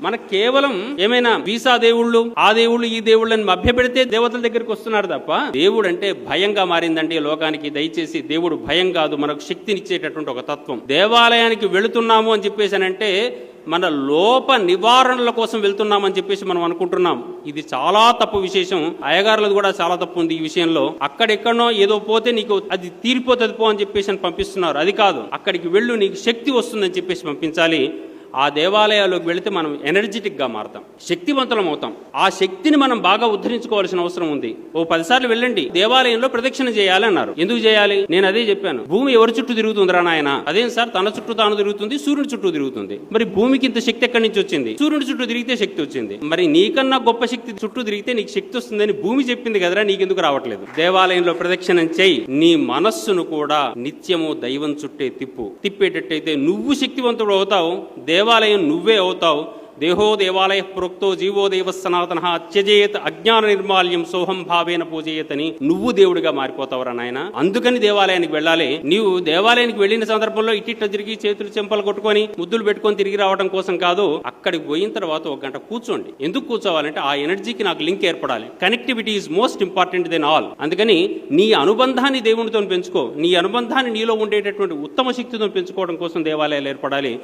మనకు కేవలం ఏమైనా వీసా దేవుళ్ళు, ఆ దేవుళ్ళు, ఈ దేవుళ్ళని మభ్యపెడితే దేవతల దగ్గరికి వస్తున్నారు తప్ప దేవుడు అంటే భయంగా మారిందండి లోకానికి. దయచేసి దేవుడు భయం కాదు, మనకు శక్తినిచ్చేటటువంటి ఒక తత్వం. దేవాలయానికి వెళుతున్నాము అని చెప్పేసానంటే మన లోప నివారణల కోసం వెళ్తున్నామని చెప్పేసి మనం అనుకుంటున్నాం. ఇది చాలా తప్పు విశేషం. అయ్యగారులది కూడా చాలా తప్పు ఉంది ఈ విషయంలో. అక్కడెక్కడనో ఏదో పోతే నీకు అది తీరిపోతుంది పో అని చెప్పేసి పంపిస్తున్నారు. అది కాదు, అక్కడికి వెళ్ళు, నీకు శక్తి వస్తుందని చెప్పేసి పంపించాలి. ఆ దేవాలయాల్లోకి వెళితే మనం ఎనర్జెటిక్గా మారుతాం, శక్తివంతులం అవుతాం. ఆ శక్తిని మనం బాగా ఉద్ధరించుకోవాల్సిన అవసరం ఉంది. ఓ 10 సార్లు వెళ్ళండి, దేవాలయంలో ప్రదక్షిణ చేయాలి అన్నారు. ఎందుకు చేయాలి? నేను అదే చెప్పాను. భూమి ఎవరి చుట్టూ తిరుగుతుందిరా నాయన? అదేం సార్, తన చుట్టూ తాను తిరుగుతుంది, సూర్యుడి చుట్టూ తిరుగుతుంది. మరి భూమికి ఇంత శక్తి ఎక్కడి నుంచి వచ్చింది? సూర్యుడి చుట్టూ తిరిగితే శక్తి వచ్చింది. మరి నీకన్నా గొప్ప శక్తి చుట్టూ తిరిగితే నీకు శక్తి వస్తుందని భూమి చెప్పింది కదరా, నీకెందుకు రావట్లేదు? దేవాలయంలో ప్రదక్షిణం చేయి, నీ మనస్సును కూడా నిత్యము దైవం చుట్టే తిప్పేటట్టయితే నువ్వు శక్తివంతుడు అవుతావు, దేవాలయం నువ్వే అవుతావు. దేహో దేవాలయ ప్రోక్తో జీవో దేవ సనాతన త్యజేత్ అజ్ఞాన నిర్మాల్యం సోహం భావేన పూజయేతని నువ్వు దేవుడిగా మారిపోతావురా నాయన. అందుకని దేవాలయానికి వెళ్ళాలి. నీవు దేవాలయానికి వెళ్ళిన సందర్భంలో ఇట్టిట్ట తిరిగి చేతులు చెంపలు కొట్టుకొని ముద్దులు పెట్టుకొని తిరిగి రావడం కోసం కాదు. అక్కడికి పోయిన తర్వాత 1 గంట కూర్చోండి. ఎందుకు కూర్చోవాలంటే ఆ ఎనర్జీకి నాకు లింక్ ఏర్పడాలి. Connectivity is most important than all. అందుకని నీ అనుబంధాన్ని దేవునితో పెంచుకో. నీ అనుబంధాన్ని నీలో ఉండేటటువంటి ఉత్తమ శక్తితో పెంచుకోవడం కోసం దేవాలయాలు ఏర్పడాలి.